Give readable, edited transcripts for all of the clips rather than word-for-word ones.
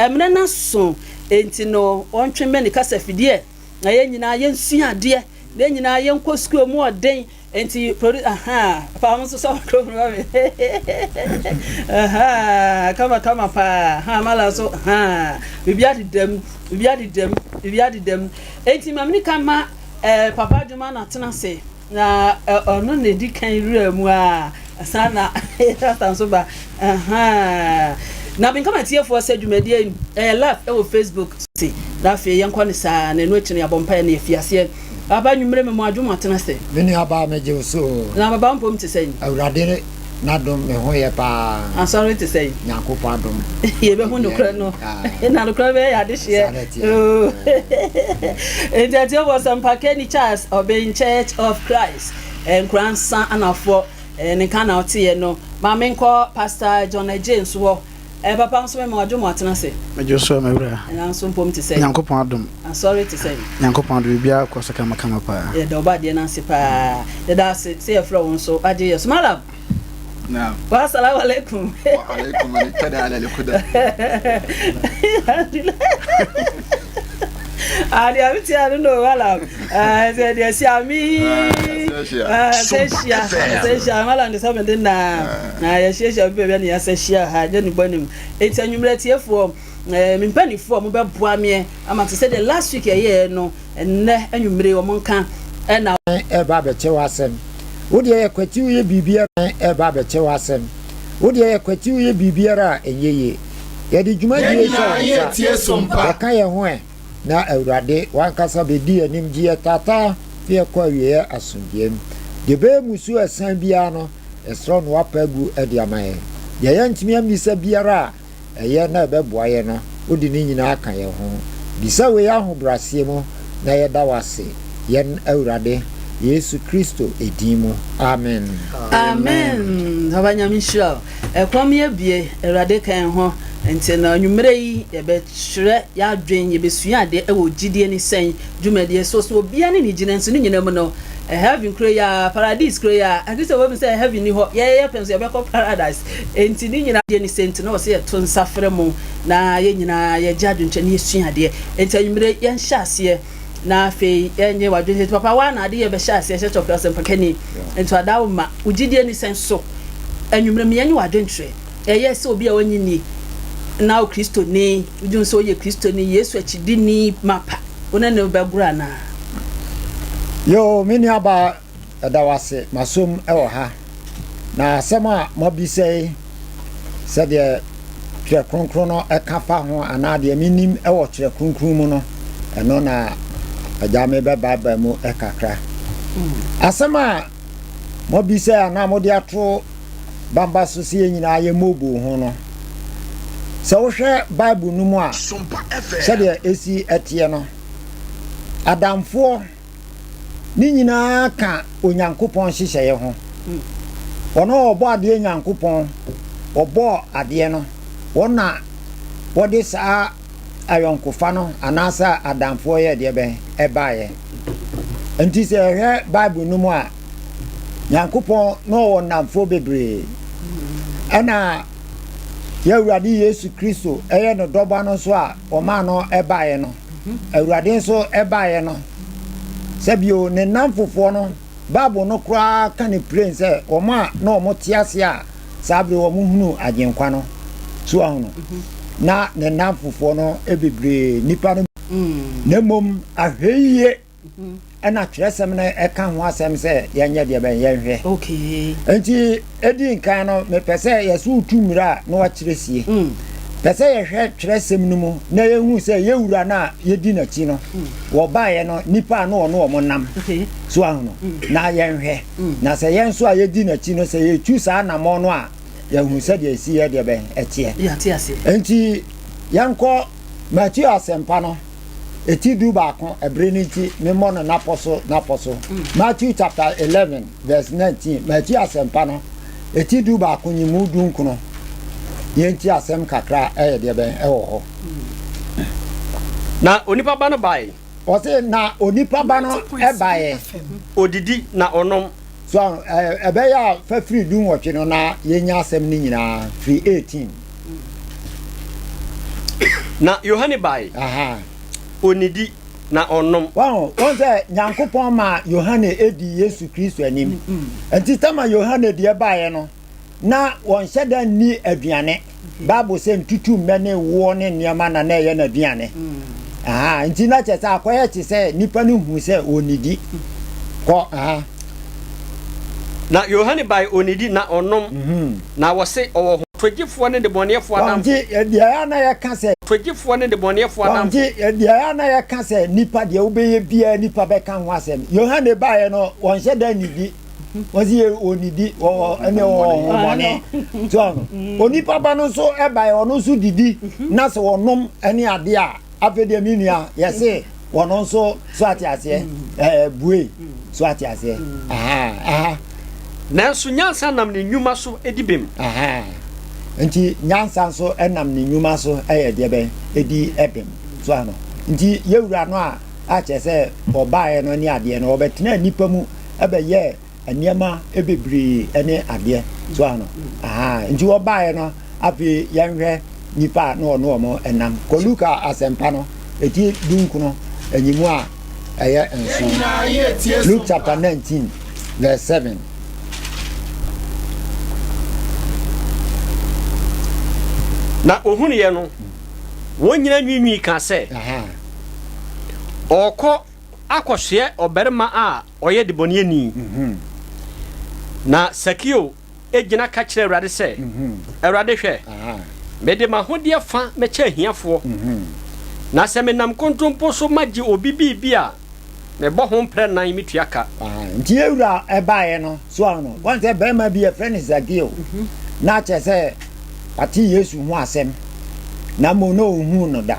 emre na so enti no ontwe me ne kasa fidie na ye nyina ye nsua ade na nyina ye nkɔ school mu ɔden enti pa mo so problem kama pa mala so bibia dem enti mamni kama papa djuma na tena se na ono ne di kan rua mu sana tanso ba na bin kama tie for se djumadi live e Facebook si da fe yenkɔ ne sa na no akini abompa na afiase baba nwumre me mo adwuma tena se meni aba meje so na baba mpom te sei awurade na dom me ho ye pa sorry to say nyankopɔ adom ye be hu no kra no na no kra be ya de hye and there was some Pakeni Charles Obeying Church of Christ and grandson anafo en kan na ote no ma me nko Pastor John James wo papa nso me mo adwuma atena se meje so me wura na nso mpom te say nyankopɔ adom sorry to say nyankopɔ adom bia kwose kama pa ye do ba de na se pa de da se e fro won so ade yes madam نعم والسلام عليكم وعليكم السلام على الهدى ali abiti anu no wala se de siami se mala ndi sabe den na ya shesha bebe na ya se shia ha je ni bonim enti anwumre tiefo mimpanifo mo be boa me ama te se the last week ye no enne anwumre wo monka na e ba be chewa asem wodi ye kwati ye bibia e ba be chewa asem wodi ye kwati ye bibia enyeye ye di dwuma die so ya kan ye ho na awurade wankasa be di anim gie tata fie kwa wie asundiem de be musu asan bia no esro no apagu e de amaye ye yantimi amisa biara eye na be boaye no wodi ni nyina aka ye ho bisa we ya ho brasie mu na ye da wase yen awurade Yesu Kristo edimu amen amen habanya misha kwamye bie awurade kan ho enti na nwumre yi ye be hwere ya adwen ye be sua ade e wo gidie ni sen dwumade so obia ne ni gina nso ni nyina mu no heaven prayer paradise prayer agisa wo be say heaven ni ho ye penso ye be ko paradise enti ni nyina de ni senti na wo se to nsafre mu na ye nyina ye jadunche ni sua ade enti nwumre ye nhase na fe enye wadwe papa wa na ade ye be hyase ye chop class Pakeni enti adawo ma ugidie ni sen so anwumre me enye wadwe ntwe ye se obi a wanyi ni na Kristo ni ujun so ye Kristo ni Yesu achidi ni mapa ona ne begura na yo mini aba adawase masom ewo ha na sema mobisei se de tire kronkron no ekafa ho ana de minim ewo tire kronkron mu no eno na ajame be baba mu ekakra asema mobisei ana modi atro bamba so se nyina ye mobu ho no so hwe bible no mu a se de esi etie no adamfo ni nyina ka onyankopon hyehyeye ho ono obo ade nyankopon obo ade no wona wode saa ayonkofa no anasa adamfo ye de ben ebaye enti se hwe bible no mu a nyankopon no wonamfo bebre ana ya awurade Yesu Kristo eye no doba no so a o ma no ebaye no awurade so ebaye no sebio ne namfofo no bible no kra ka ne prince o ma na o motiase a sabre o mu hunu agenkwa no so ahono na ne namfofo no ebebre nipa no nemom ahweye ana tresem na eka ho asem se yenye de ben yenhwe okay enti edi nkan no me pese yesu utumira na wa kiresie pese yehwe tresem no mu na yehu se yewura na yedi na chi no wo baaye no nipa no ono omonam okay so ahono na yenhwe na se yenso a yedi na chi no se yetu sa na mo no a yehu se de esi ye de ben etie ya tiase enti yanko Matthew asempa no eti du baako ebreniti memo no naposo Matthew chapter 11 verse 19 Matthew asempa no eti du baako nyimu du nkono yenti asem kakra eye de ben ewo ho na onipa ba no bae o se na onipa ba no e bae odidi na onom so ebe ya fa free du nwotwe no na yenya asem ni nyina free 18 na Yohane bai aha onidi na onom wow on say nyankopon ma Yohane edi Yesu Kristo anim enti tama Yohane de baaye no na won hyeda ni aduane Bible say ntutu mene wo ne niama na na ye na aduane aha enti na chesa akoye ti say nipa no hu say onidi ko aha na Yohane bai onidi na onom na wo se owo twagifo ne de bonefo adam nti dia na ye ka say twagifo ne de bonefo adam nti dia na ye ka say nipa de obeye bia nipa be kan ho asem Yohane baaye no won hyeda nidi wazi onidi o ene o mone so onipa ba no so e bai ono so didi na se wonom ene ade a afede minia yese wono so ati ase bue so ati ase aha na so nyansa nam ne nyuma so edibem aha nti nyansa so enam ne nyuma so de ben edi ebem so ano nti yewura no a chese obae no ni ade no obetena nipa mu ebeye aniama ebebri ene ade so ano aha nti obae no afi yanhwe nipa no no mo enam koluka asempa no eti dunku no enyimu a eye enso Luke chapter 19 verse 7 na ohunu ye no wonyina nwinwi ka se aha okọ akohye oberima a oye de boni ani na Sakio ejina ka kire Awurade se Awurade hwe mede mahode fa mecha hiafo na se menam kontompo so magi obi bibia me bo ho mpre nan mituaka nti ewura ebaaye no so ano wan se be ma bi e friend Sakio na che se ati Yesu hu asem na mo no hu no da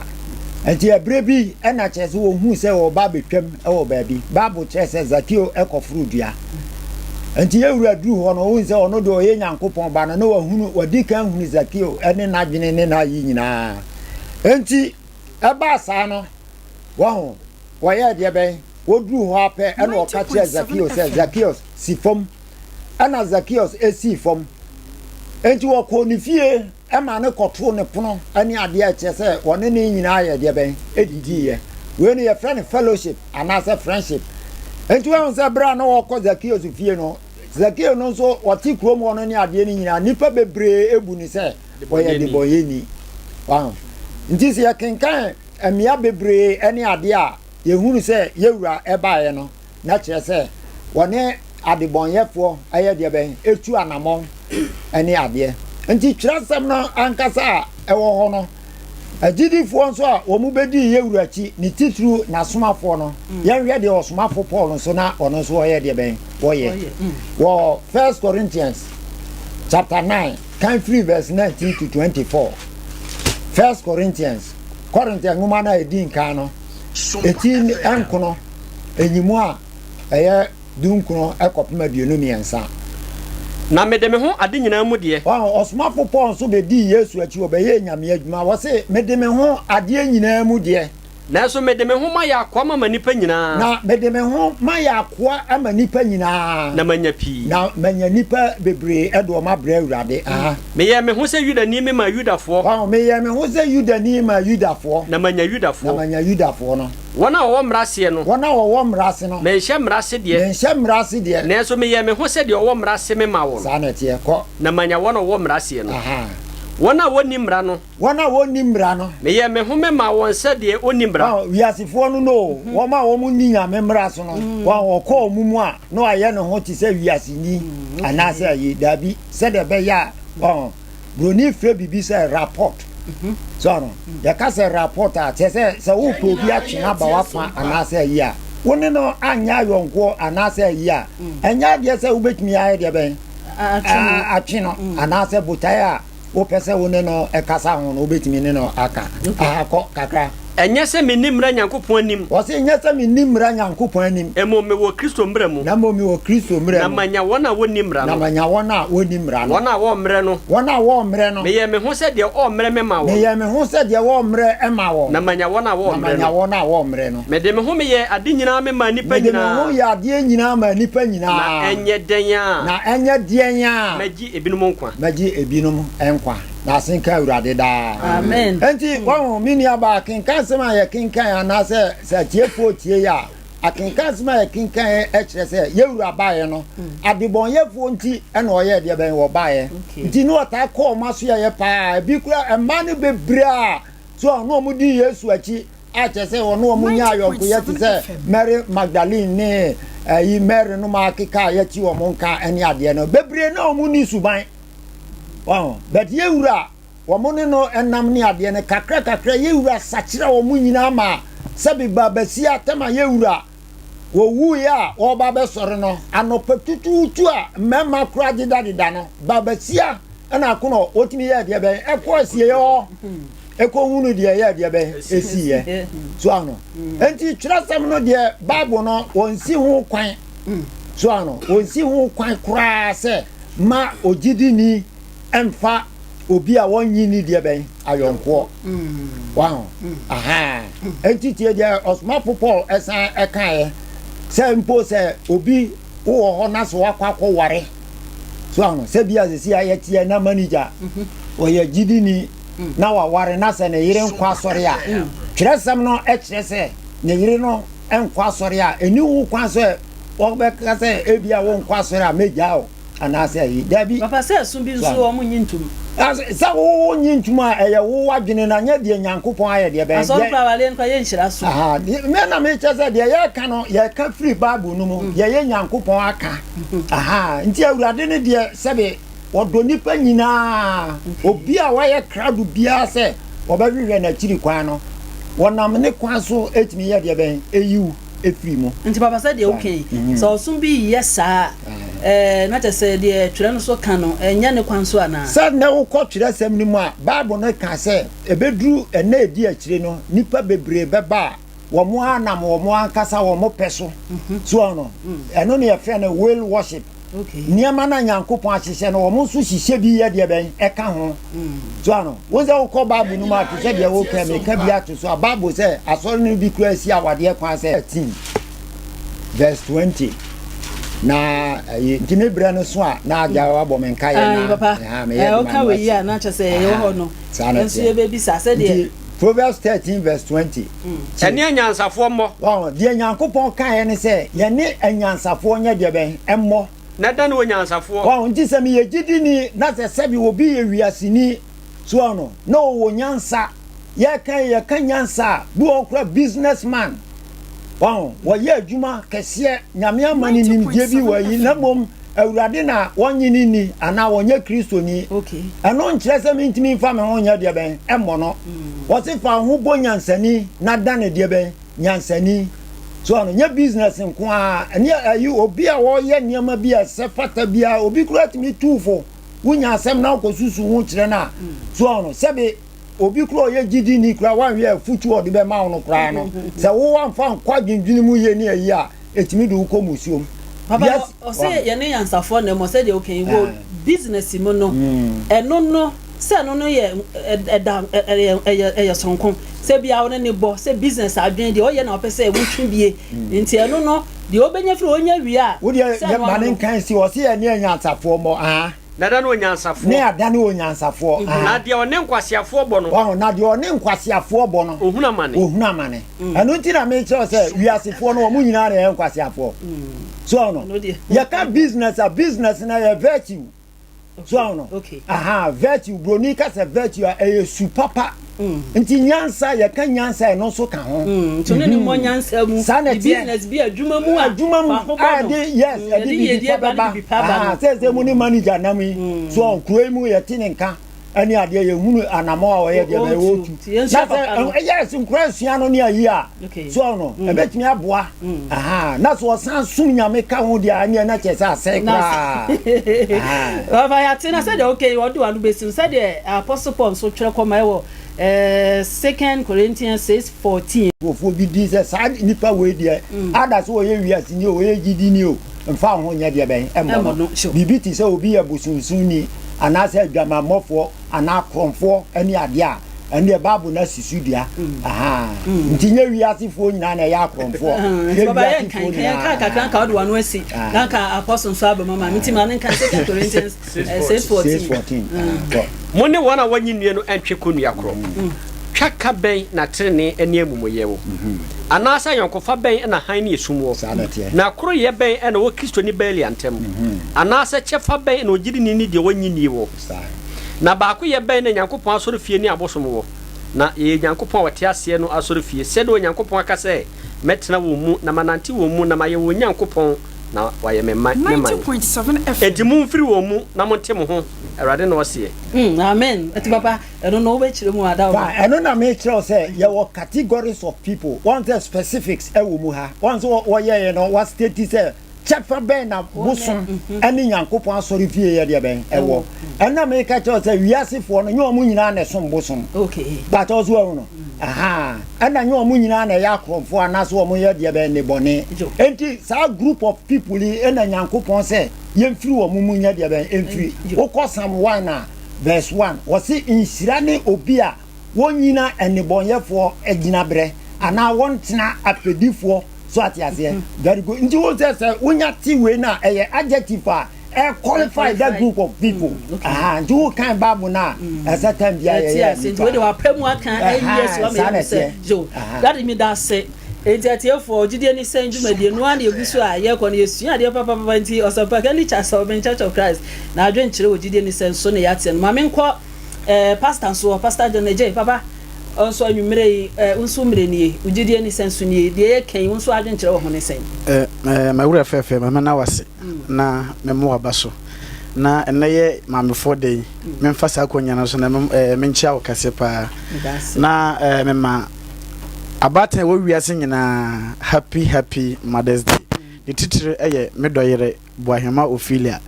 enti ebre bi e na che se wo hu se wo ba betwam e wo ba bi Bible che se Sakio ekofuru dua enti ewura duru ho no wo se ono do ye Nyankopon ba no wa hunu wadi kan hunu Sakio ene na dwene ne na yi nyina enti eba sa no wo ye de ben wo duru ho ape ene o ka che Sakio se Sakio si fom ana Sakio esi fom enti wo ko ni fie e ma ne koto ne pono ani ade a che se wone ne nyina ye de ben edidi ye we ne ye friend fellowship ana se friendship enti wo se bra no wo ko Sakio su fie no Sakio no so wati krom wono ne ade ne nyina nipa bebre ebu ni se wo ye de boye ni wow nti se ye kenkan amia bebre ani ade a ye hunu se yewura ebaaye no na che se wone adebonyefo aye de ben etu anamon ani ade nti kirasem no ankasa ewo ho no agidifo nso a wo mu bedi yewura chi ni titru na somafo no yenhwe de osomafo Paul nso na ono so oye de ben oye wo 1 Corinthians chapter 9 can free verse 19 to 24 1 Corinthians nguma na edin kan no eti enkono enyimu a eye dunkono ekopema bienu miensa na mede me ho ade nyina mu de osomafo Paul so be di Yesu achi obeye nyame adwuma wo se mede me ho ade nyina mu de na so mede me ho ma ya kwa ma nipa nyina na mede me ho ma ya kwa ama nipa nyina na manya pi na manya nipa bebre edo ma bra Awurade me ye me ho se Yuda ni me ma Yudafo me ye me ho se Yuda ni ma Yudafo na manya Yudafo no wona wo mrase no me hye mrase de na so me ye me ho se de wo mrase me ma wo sa na tie ko na manya wona wo mrase no wona woni mra no me ye me ho me ma won se de oni mra wiasifo no wo ma wo mu ni nyame mra so no wo ko mu a no aye no ho ti se wiasi ni anase ayi dabi se de be ya broni fre bibi se rapport so no ya ka se rapport a te se wo ko bi a twena ba wa fa anase ayi a woni no anya yonko anase ayi a enya de se wo betumi aye de ben a twino anase butaya o pese woni no ekasa ho no obetimi ne no aka akọ kakra enye se me nimra Nyankopon anim o se enye se me nimra Nyankopon anim emo me wo Kristo mra mu na mo me wo Kristo mra mu na manya wona woni mra no na manya wona woni mra no wona wo mre no me ye me ho se de o mre me ma wo me ye me ho se de wo mre e ma wo na manya wona wo mre no me de me ho me ye ade nyina me ma nipa nyina me de me ho ya ade nyina ma nipa nyina na enye denya magi ebinom nkwa na asenka awurade daa amen enti wo mini aba kenkan sema ye kenkan anase se tiefo tie ya akenkan sema ye kenkan e kire se ye wura baaye no adebonyefo nti e na oye de ben wo baaye nti no ta ko maso ye pa bi kura emma ne bebra so no mu di Yesu achi a che se wo no mu nya ayonko ye ti se Mary Magdalene ne yi Mary no ma keka ye ti wo monka ene ade no bebre na mu ni suban wow but ye wura wo mo ne no enam ni ade ne kakra ye wura sachira wo mu nyina ma sabi babasia tema ye wura wo wu ya wo baba sore no anopetutu a mema kura dida no babasia na kono otimi ye de ben ekosie yo eko hunu de ye de ben esiye so ano enti twirasam no de bible no wonsi ho kwan so ano wonsi ho kwan kura se ma ogidi ni emfa obi a wonyi ni de ben ayonko wow aha enti tie de Osman Paul esan ekan se mpo se obi wo ho na so akwa ware so ano se bia se sia ye tie na manager o ye gidi ni na wa ware na se ne yire nkwa sori a twresem no e kire se ne yire no enkwa sori a eni wo kwa so wo be ka se e bia wo nkwa sori a meja o ana se yi dabi papa se sun bi so o mu nyintum sa wo nyintuma eye wo wadwene na nya de Nyankopon aye de ben aso pra wale nka ye nhyira so aha me na me chese de ye ka no ye ka free bible no mu ye Nyankopon aka aha nti awurade ne de sebe wodo nipa nyina obi a waye krado bia se obawiwe na chiri kwan no wonam ne kwan so etimi ye de ben eyiu efiri mu nti papa se de okay so sun bi yesa na te se de twere no so ka no enya ne kwan so ana se na wo ko twere sem ni mu a bible no ka se ebedru ena edi akire no nipa bebre beba wo mo anam wo mo ankasa wo mo peso so no eno ne ye fe na whale worship okay niama na Nyankopon ahihye no wo mo so hihye bi ye de ben eka ho so no wo ze wo ko bible no ma te se de wo ka me ka bi ato so bible se asori no bi kura si awade kwan se 13 verse 20 na ntime bra no so a na agya wa bo menka ye na papa o ka we ya na che se ye ho no nso ye be bi sa se de Proverbs 13 verse 20 ene anyansafo mo wow de Nyankopon ka ye ne se ye ne anyansafo nya de ben emmo na da no anyansafo wow nti se me ye gidi ni na se sebi obi ye wiasini so no no wo nyansa ye kan nyansa bu okra businessman wow wo ye adwuma kese nyame amani nimdie bi wa yi na mom awurade na wonyini ni ana wonye Kristo ni okay eno nkyerese me ntimi fa me honya de ben emmo no wo se fa ho bo nyansani na da ne de ben nyansani so ano nya business nko a ene ayi obi a wo ye niam bi a se fata bi a obi kura timi tufo wunya asem na kosusu ho kyere na so ano sebe obi kura ye gidi ni kura wan we futu odi be ma no kura no se wo wan fa nkwa dwendwene mu ye ni ayi a etimi du ko musuom papa o se ye ne yansafo na mo se de okay wo business mo no eno no se no no ye sonkon se bia wona ne bo se business adwen de o ye na opese e wutwe bie nti eno no de obenya firi onya wi a wo de ye manen kan si o se ye ne yansafo mo na da no anyansafo ne ada ne onyansafo na de one nkwasiafo bo no wow na de one nkwasiafo bo no ohuna mane anu nti na me che se wiasefo no mo nyina na nkwasiafo so no ye ka business na ye virtue so no okay aha virtue broni ka se virtue a supapa nti nyansa ye ka nyansa no so ka ho to ne mo nyansa mu business bi adwuma mu yes ade bi pa se mu ni manager na mi so kuro mu ye tininka ani ade ye hunu anamo a ye de be wotu na yes nkura sua no ne ayi a so no e betimi aboa aha na so san sum nyame ka ho de ani na che sa se kra baba ya tina said okay what do anu besim said apostle Paul so twere koma e wo 2 Corinthians 6:14 ofo bi di se sa nipa we de ada so ye wiase ni o ye gidi ni o mfa ho nya de ben emmo no bibiti se obi ya busunsun ni anase adwamamofo ana kromfo ani ade a ene babu na sisudia aha ntinye wiasefo nyina na ya kromfo baba ye kan ka do wanu asi dan ka apostle so abama ma mitima nen kan 2 Corinthians 6:14 mo ne wona wanyi nue no antwe konua kro twaka ben na trene ene amumoye wo anasa yonkofa ben na han ne esumwo na kro ye ben na wo Kristo ni beli antem anasa chefa ben na ogidi ni de wanyi ni wo na baako ye ben na Nyankopon asori fie ni abosom wo na ye Nyankopon wote ase no asori fie se do Nyankopon aka se metena wo mu na manante wo mu na maye wo Nyankopon na waye me man 90.7 FM edimu mfiri wo mu na monte mo ho erade na wose amen ati papa eno no we chire mu ada ba eno na me chire say ye were categories of people want the specifics e wo mu ha want wo ye no what state say chefa ben na bosom ani Nyankopon asori fie ye de ben e wo ena me ka chire say wiasefo no nyo mu nyina na som bosom okay but also wo no aha ena nyo mu nyina na ya kromfo anaso wo mu ye de ben ne bone enti sa group of people ena Nyankopon say yemfiri wo mu nya de ben emfiri Psalm 1 na verse 1 wasi insirane obi a wonyina enebonyefo agina bre ana wontena apedifo so atiase very good nti wo say wonya ti we na adjective a qualify that group of people nti wo kan babu na asa time bia nti we de wa pemu aka yes wa me say jo that mean that say etiatie for gidie ni senjumadie no ane egusu a ye kono yesua de papa nti osopa kan Church of Christ na adwen kire wo gidie ni senso ne yate no mame nko pastor John J papa onso anwumere unso mre nie ugidie ni senso nie de ye kan unso adwen kire wo ho ne sen mawura fefe mama na wase na memo abaso na enye mame for day memfa sa akonya na so na menchia wo kase pa na mema abata wo wiase nyina happy Mother's Day the titire eye medoyere boahema Ophelia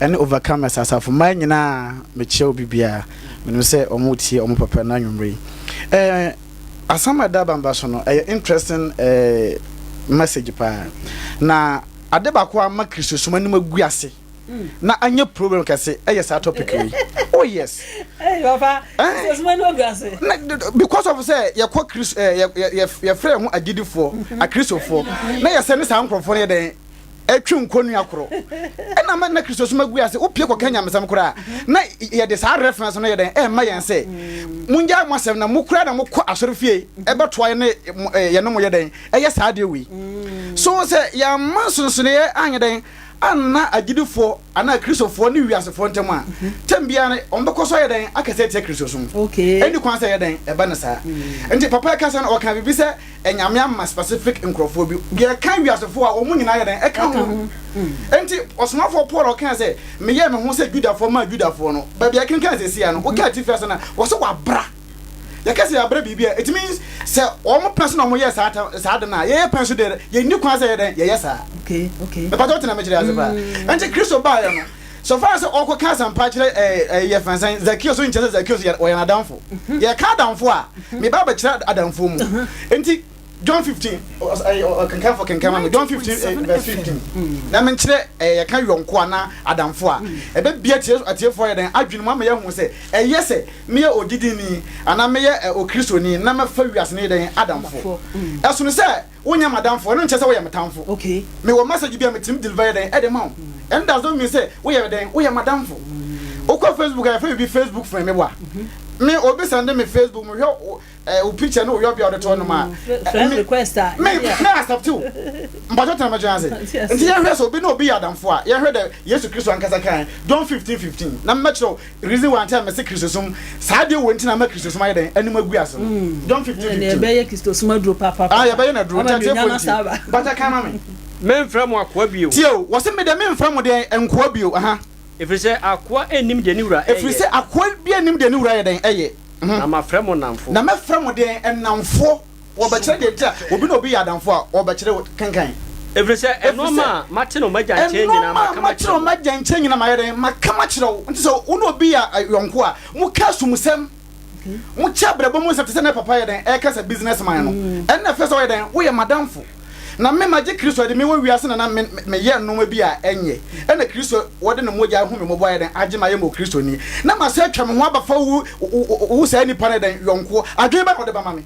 ene overcomers asafo man nyina meche obibia menim se omutie omupapa na nwumre asama da bamba so no interesting message pa na adebako ama Kristo soma ni maguase na anya problem kase sa topic we oh yes papa soma no guase because of say ye kwa Kristo ye frɛ ho agidifo a Kristofo na ye se ne sa nkrofo ne den etwi nkonu akoro na ma na Kristo soma guase opie kwa Kenya mesam kora na ye de sa reference no ye den ma yen se munja mwasem na mukura na mukɔ asorofie ebeto ye ne ye no mo ye den sa de we so say ya mansunsun ye anya den anna agidifo ana Kristofo ni wiasefo ntem a tambia ne ombekɔso ye den akase tie Kristosum okay eni kwanse ye den eba ne saa enti papa kasa na oka bibi se enyame ama specific nkrofo bi ge kan wiasefo a omunyina ye den eka ho enti osomafo Paul oka se me ye me ho se Judafo ma Judafo no ba bia kenkan se sia no oka tifia na wo se wa bra yakase abra bibia it means say omo person omo yes saa de na ye person de ye ni kwanse ye den ye yes okay but don't na mejira azeba ante Kristo ba ya no so far as okọ cancer pa kire ye fansan Zacchaeus so nchese Zacchaeus ye na danfo ye ka danfo a me ba ba kire adanfo mu enti John 15 can come John 15 verse 15 na men kire ye ka yonko ana adamfo a e be bia atiefo ye den adwenu ma ye hu se se me ye odidini ana me ye o Kristoni na me fa wiase ne den adamfo eso no se wonya madamfo no nchese wo ye metamfo okay me wo message bia metim deliver den e de ma and that don't mean say wo ye den wo ye madamfo okọ Facebook I fa bi Facebook friend me wa me obi send me Facebook me hwe o picture no yo bia o de to no ma friend request me na accept you mbajo tan majo ase nti ya hwe so obi no obi adamfo a ya hwe de Yesu Kristo ankasa kan John 15:15 na metro reason one time me Kristo sum saa de wonti na me Kristo sum ayi den anim agu aso John 15:15 ne be ye Kristo sum aduro papa ya be na duro tete fo bata kan ma me memfra mo akwa bio tio wo se me de memfra mo de enkoa bio aha efrise akwa enim de ni wura efrise akwa bia enim de ni wura ye den eye na ma frɛ mo namfo na ma frɛ mo de enamfo wo ba kire de ta obi no obi ya adamfo a wo ba kire kankan efrise enoma mate no magya nche nyina ma kama kire magya nche nyina ma ye den ma kama kire wo nti so wo no obi ya yonko a mu ka sumusem mu cha brabo mu se na papa ye den e ka sa businessman no en na fe so ye den wo ye madamfo na me maje Kristo de me wo wiase na me ye no bi a enye e na Kristo wo de no mogya hu me mo boy den age ma ye mo Kristo ni na ma se atwa me ho abafa wu sa ni pane den yonko adwe ba no de ba ma me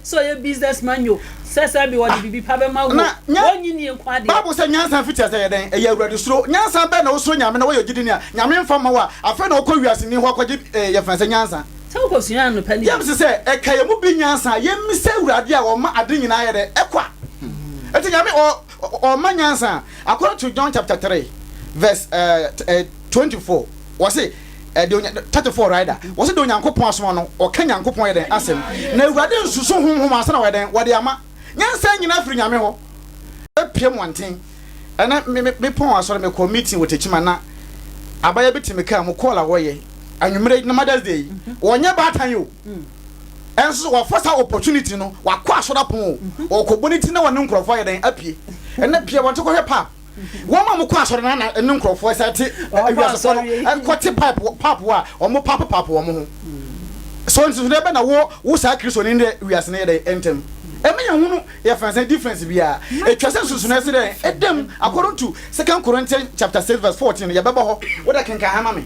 So your businessman you say be what be papa ma wo wonyi ni nkwa de Bible say nyansa fiti say den e ya awurade suro nyansa be na wo suro nyame na wo yogidi ni a nyame mfa ma wa afa na okọ wiase ni ho akọje ye fa say nyansa so ko suya no pani yam say e ka ye mu bi nyansa ye mi say awurade a wo ma ade nyina ye de ekwa eti nyame o ma nyansa according to John chapter 3 verse 24 was say 34 rider was do nyankopon asom no o ka nyankopon ye den asem na awurade nsusu honhom asa na we den wo de ama nyansa nyina afiri nyame ho epiem wanten ana me pon asore me ko meeting with echima na abaya bitimi ka mo call awoye anwumre na Mother's Day wonye batan yo enso wo first opportunity no wa kwa asora pon o ko boniti na wonu nkrofo ye den apie ena pie wonte ko hwe pa wọ́n máa mú kó aṣọ náà ẹni nkurọ̀fọ́ ẹsẹ̀ ti ẹ̀wíyàsọ̀fọ́ no ẹ̀kọ́tí pipe wa ọmọ papo ọmọ ho so ntutu ebe na wo saa kristo ni ndẹ wíyàsọ̀ ní ẹ̀dẹ̀ ẹ̀ntẹ̀m ẹ̀mí yẹn hunu yẹ fẹ̀nsẹ̀ difference bi a etwasẹ̀ nsusu náà ẹsẹ̀ dẹ̀ ẹ̀dẹ̀m according to 2 Corinthians chapter 6 verse 14 yẹ bẹ́ẹ̀ bọ̀ họ wọ́n dẹ̀ kankan hama mi.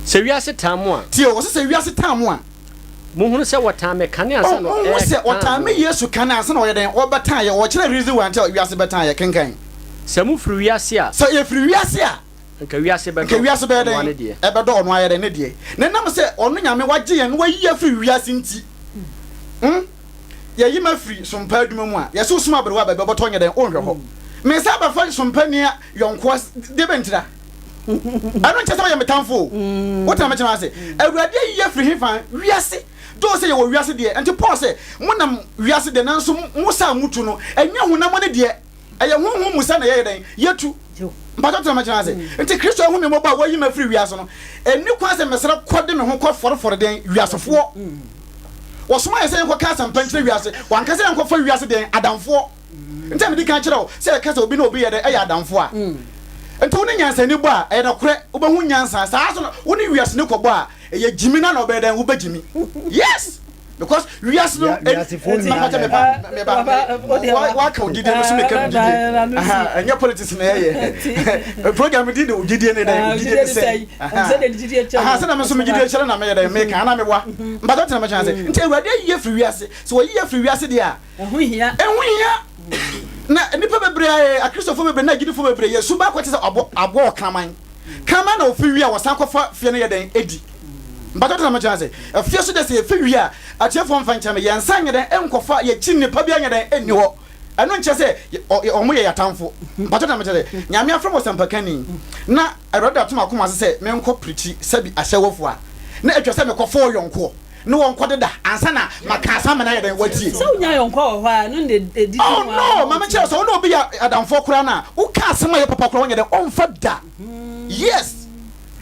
sẹ wíyàsẹ̀ tàn mu a. tiẹ̀ wọ́n sẹ wíyàsẹ̀ tàn mu a. mo hunu sẹ wọ́tàn mẹ kanea sẹ no ẹ̀ sẹ wọ́tàn mẹ Yesu kanea sẹ na ọ̀yẹ dẹ̀ ọbẹ̀tàn yẹ wọ́kyerẹ reason wà ntẹ wíyàsẹ̀ bẹ̀tàn yẹ kankan. Samu free wiase a so ye free wiase a nka wiase be den e be do ono ayere ne de ne nam se ono nyame wagye ye no wayi free wiase nti ye yima free sompa aduma mu a ye so suma bere wa be boto nye den onhwe ho me sa ba fa sompa ni yonko de bentira ano nche sa ye metamfo what am I say awurade ye free hifan wiase do se ye wo wiase de enti Paul se monam wiase de nanso musa mutu no enya hunam ne de aya honhom musa na ye den yetu mpato to machana se nti Kristo hu me mo ba wayi ma free wiase no eni kwa se mesere kode me ho kɔ foroforo den wiasefo wo soma ye se enko ka sam panchire wiase wan ka se enko fa wiase den adamfo nti me di kan kire wo se ka se obi na obi ye den aya adamfo a nti wo ne nyansa ni bo a e na kore wo ba hu nyansa saa so wo ne wiase ne kɔbɔ a ye jimina na obe den wo ba jimi yes because we are no wa ka odide no so make and your politics na ye program did the odide ne dan odide say say na me so me odide chere na me ye dan make ana me wa but don't na chance nti awurade ye free wiase so ye free wiase de a ehun hia na nipa bebre a Christopher bebre na gidifo bebre ye suba kwete se abo kraman na ofi wi a wosan kofa fie ne ye dan edi mbato na machase afia so de se efi wi a atiefo mfa nchame ye nsa nyeden enkofa ye chinni pa bia nyeden enni ho eno nche se omo ye yatamfo mbato na machase nyame aframo sampakani na erode atoma koma se me enko preach sabi ahyewofo a na etwa se me kofo yonko no wonko deda ansa na makasa me na yeden wati so nya yonko ho ha no de didi no mama che so no obi ya adamfo kura na wo ka asema ye papa kura nyeden onfa da yes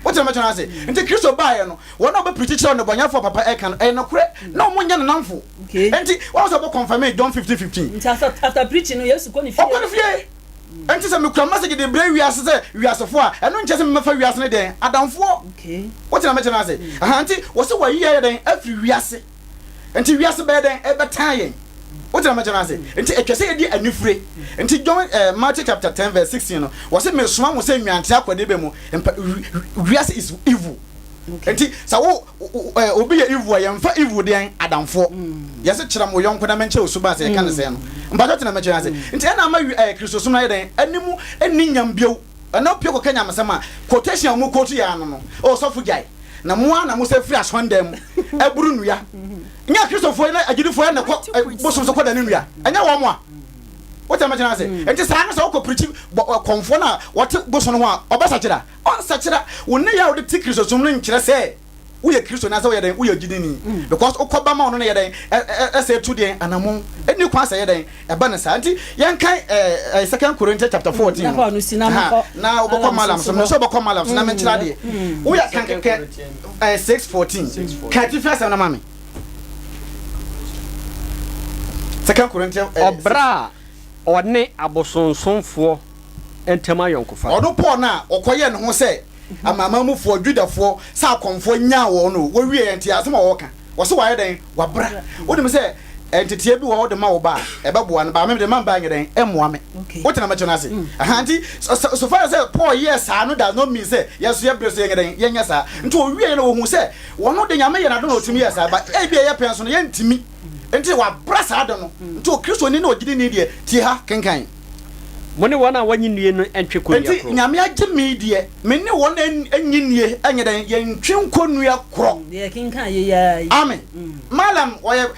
what am I trying to say? Nti Kristo bae no, wona obe preach no bonyafo papa e kan e no kure na omunya no namfo. Nti won so be confirm John 15:15. Nti after preaching no Yesu ko ni fie. O ko ni fie. Nti se me kura message de bre wiase se wiasefo a eno nche se me fa wiase ne den adamfo. Okay. What am I trying to say? Nti wo se wa yiye den afri wiase. Nti wiase be den e betan yen. What am I trying to say? Nti etwese ye di anufure. Nti John Matthew chapter 10 verse 16 no. Wo se me soma mo se nwantia kwade be mu. Wiase is evil. Nti sa wo obi ye evil ye mfa evil den adamfo. Yese kira mo yonko na menche osuba se kan se no. Mbato tena me trying to say. Nti na ma Kristo soma ye den animu eni nyambio. Ana pio ko kanya masama quotation mu quote ya no no. O so fugai. Na mo ana mo se free aswandam eburu nuya. Nya Christopher na agidifo na ko bosom so ko da nua anya wo mo a what am I trying to say enti sa na so ko preach konfo na what bosom ho a obasachira on sachira wonni ya wo de Christopher so no nkire se wo ye Christo na se wo ye den wo ye gidini because okoba ma ono na ye den ese tu den anamon eni kwa se ye den e ba na sa enti yen kan 2 Corinthians chapter 14 na obokọ malam so no so obokọ malam so na menchira de wo ya kan 6:14 kan ti first na mama 2 Corinthians obra one abosonsonfo entema yonkofa odo Paul na okoye ne ho se amamamufo Judafo sa konfo nya wo no wo wie enti asema wo ka wo se waye den wabra wo dem se entitie bi wo de ma wo ba e beboa no ba me de man ba nyeden emoa me wo tena ma chona se ahanti so far say Paul yes no does not mean say yes ye breso nyeden ye nya sa nti wo wie no wo hu se wo no de nyame ye na do no otimi yes ba e bi ye penso no ye ntimi enti wa brasa ado no nti o Kristo ni na ogidi ni de ti ha kenkan mo ne wona wanyi nie no entwe ko enti nyame agye me de me ne wona anyi nie anye den ye ntwe nkonua kro ye kenkan ye ya amen malam oye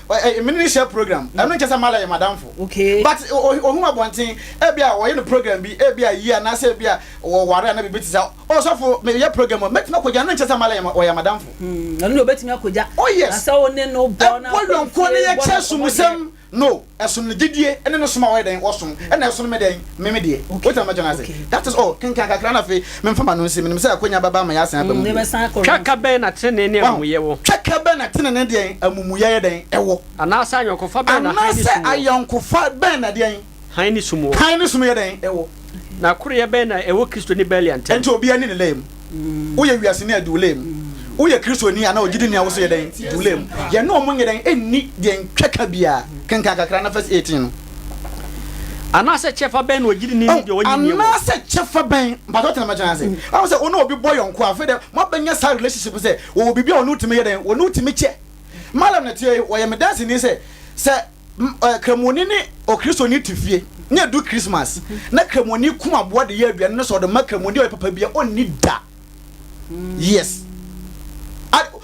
ministry program eno nche sa malam ye madamfo okay but ohuma bonten e bia oye no program bi e bia yi na se bia wo ware na bi betisa o so for me ye program metima ko ja no nche sa malam oye madamfo eno obetimi akoja oh yes asa one no bo na ko ko ne ye chesumusem no esun ne gidie ene no soma we den wosom ene esun me den me de what am I going to say that is all kenka kakra na fe me mfama no nsi me say akonya baba ma ya san ba mu twaka ben na tene ne amuye wo twaka ben na tene ne den amumuye den ewo anasa ayonkofa ben na hani sumo anasa ayonkofa ben na den hani sumo ye den ewo na kure ye ben na ewo Kristo ni beliant enti obi ani ne lem wo ye wiase ne adu lem wo ye Kristo ni ana ogidi ni awoso ye den du lem ye no mo ye den enni den twaka bia kenka kakra na verse 18 no anasa chefa ben no ogidi ni de onyi ni anasa chefa ben but what am I trying to say I say ono obi boy yonko afa de mo benya sa relationship say wo obi bia ono utime ye den ono utime che malam na tie wo ye me dance ni say kremoni ni o Kristo ni tifie na do Christmas na kremoni kuma bo de ye aduane no so de makremoni o papa bia onni da yes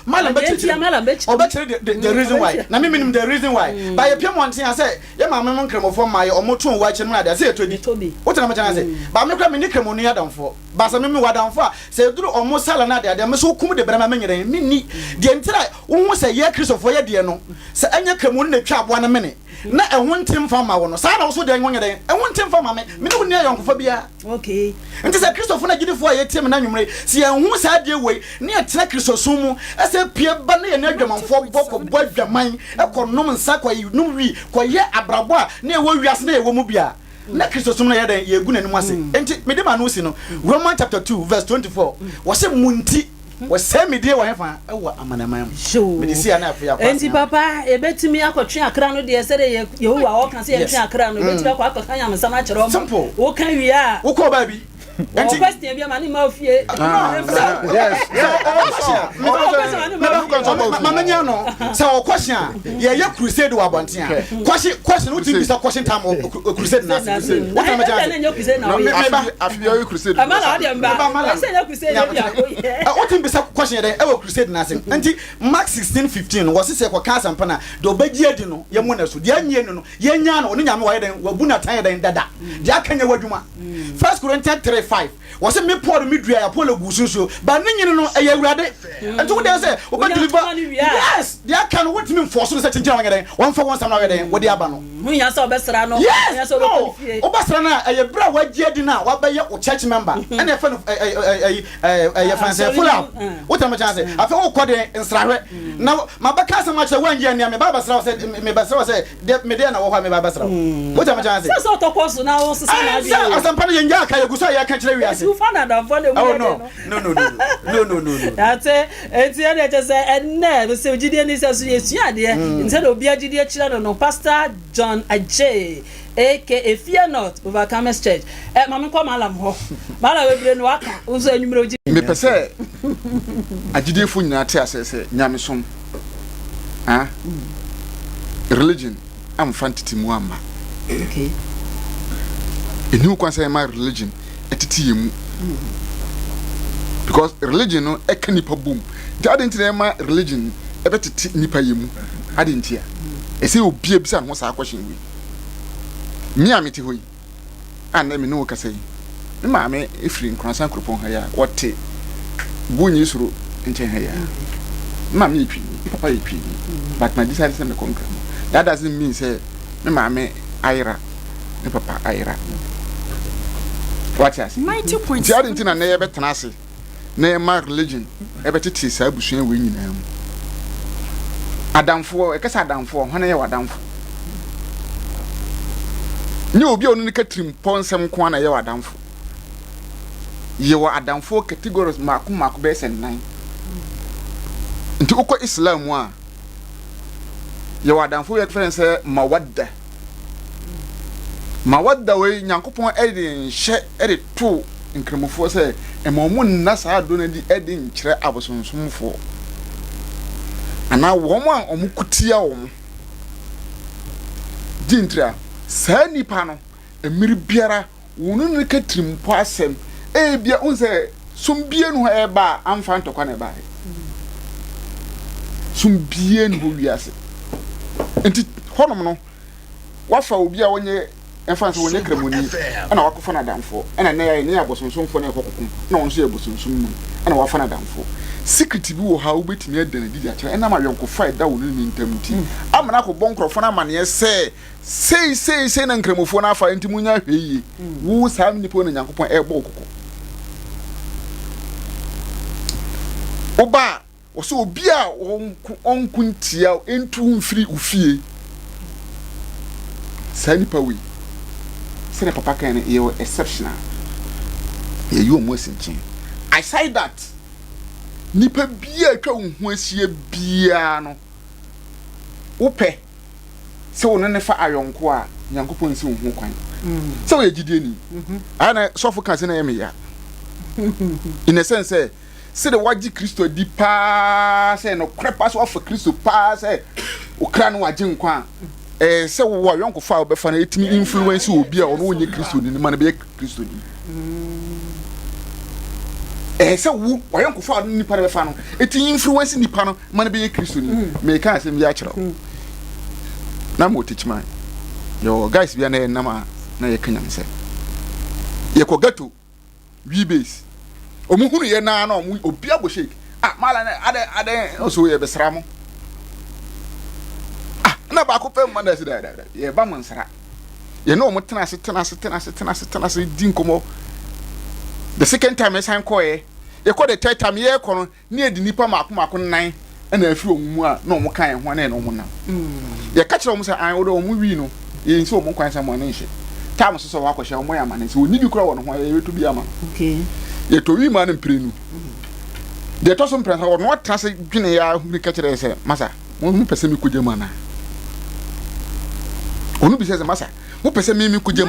malam the reason why na me minim the reason why by your pem one thing I say ye ma me nkremofo ma ye omoto wa che no na say tobi what na me tell say ba me kra me ni kremoni adamfo ba sa me wadamfo a say duru omo sala na de me so kum de brama me nyere me ni de ntira wo hu say ye Kristofo ye de no say anya kremoni na twa aboa na me ne na ehun ntim fa ma wo no sa na wo so de enwo nyere ehun ntim fa ma me me ne ne yonkofo bia okay nti say Kristofo na gidifo ye tim na nwumre si ehun sa de wei ne ya tena Kristoso mu ase pie ba na ye na adwamanfo boko bo adwaman ekonom nsa kwa num wi kwa ye abrabo a na ewo wiase na ewo mu bia na Kristoso na ye den ye gu nanim ase enti me de ma no si no Romans chapter 2 verse 24 wo se munti wo se me de wo hefa ewo amanaman me de si ana afia kwa enti papa ebetimi akotwe akra no de se de Yehowa wo kan se ye twe akra no ebetimi akwa nya msama akere wo kan wi a wo ko ba bi enti question bia mani ma ofie yes mama nya no say o question ye crusade wa bonten a question what be say question time crusade na what am I saying no me ba afia crusade amala ade mba say ya crusade bia what be say question dey e crusade na say enti Mark 16:15 was say ko cancer pana do bagi adi no ye mo na so de anye no ye nya no ne nyame wa ye den wa bu na tan ye den dada de akanya wadwuma 1 Corinthians 3:5 was me pour me dua Apollo gususu ba ne nyine no e awurade enti wo dey say wo ba deliver yes they can what me force no say chinchira wa den one for one sam na wa den wo dey aba no hu ya so obesra no ya so obesra na e bra wa gie di na wa ba ye o church member and e fa no e fancy full up what am I saying afa wo kɔ de nsrahwe na ma ba ka sama che wan gie ne me ba basra say me basra say me dey na wo ha me ba basra what am I saying so to koso na wo so na dia asampa ne nja ka ye guso ya ka kire wiase you find out for the no that's it enti e dey say enne so gidie ni so yesu ade instead obi agidie kire no Pastor John Ajay aka Fear Not Overcomers Church mama ko malam ho malam we bre no aka unso anwumre ogi me pese agidefo nyina te asese nyamesom religion am fantity mu amma okay enu kwa say my religion etiti yemu because religion no e kan nipa boom jadi ntine ma religion e betiti nipa yemu ade ntia e say obi ebisa no sa question we mi amete hoyi ana me no kasa yi me ma me efiri nkransan kropon ha ya wote bunyi suru nchen ha ya ma me epi papa epi but my decide say me conquer that doesn't mean say me ma me ayra me papa ayra what yes 90 points jadi ntina na ye betena ase na ma religion e betete sa abusua we nyina mu adamfo e kasa adamfo hona ye wadamfo ni obi onu ne katrim ponsem ko na ye wadamfo ye wa adamfo categories mako be sen nan nti ukọ islam a ye wa adamfo ye reference mawadda we nyankopon edi hye edi to nkremofo se emomu nna saa do na di edi nkyere abosonsomfo ana wo mo a omukutia wo mo gintra saa nipa no emiri biara wonu ne katrim po asem bia unse sumbie no eba amfa ntokwa na eba sumbie no wiase enti honom no wafa obi a wonye emfa so wonye kremoni ana wakofa na damfo ana na ya ne abosonsomfo na ekokokum na wonso abosonsum mu ana wafa na damfo secret bi wo ha obetimi adan didi a kire na ma yonkofa eda wo ni ntamti amana ko bonkrofo na mane sei na nkremofo na afa enti munya hweyi wo saa nipo na nyankopon ebo okoko oba oso obi a onkuntia entu mfiri ufie saa nipa wi sene papa kan ye exceptional ye you mo sinchen I say that nipa bia atwa unhu asie bia no upe se wo ne fa ayonko a nyankopon si unhu kwan se wo yegidie ni ana sofo kan se na yeme ya in a sense se de waji Kristo di pa se no krepa so of Kristo pa se ukra no waji nkwa se wo ayonko fa obefa na etimi influence obi a ono onye Kristo ni ma na be Kristo ni se wo ayonko fa ni pa na befa no eti influence ni pa no ma na be Kristo ni me kan asem ya kira na mo tichman yo guys bia na nama na ye kanyam se ye ko gato we base omuhunu ye na na obi aboshek mala na ade oso ye besra mo na ba ko pem manda se da ye ba mansara ye no mo tena se din komo the second time I sign ko ye ko the third time ye ko no na edi nipa mako nan na afi omumu a na omo kan ho na omo na ye ka kire omo se an odo omo wi no ye nsi omo kwan sa mo na nhye tam so wa kwhye omo ya ma na se oni bi kura wo no ho ye wetu bi ama okay ye to wi ma na mprenu de to so mprensa wo no tra se dwene ya hu ka kire se masa mo pese mi kujema na onu bi se masa mo pese mi kujema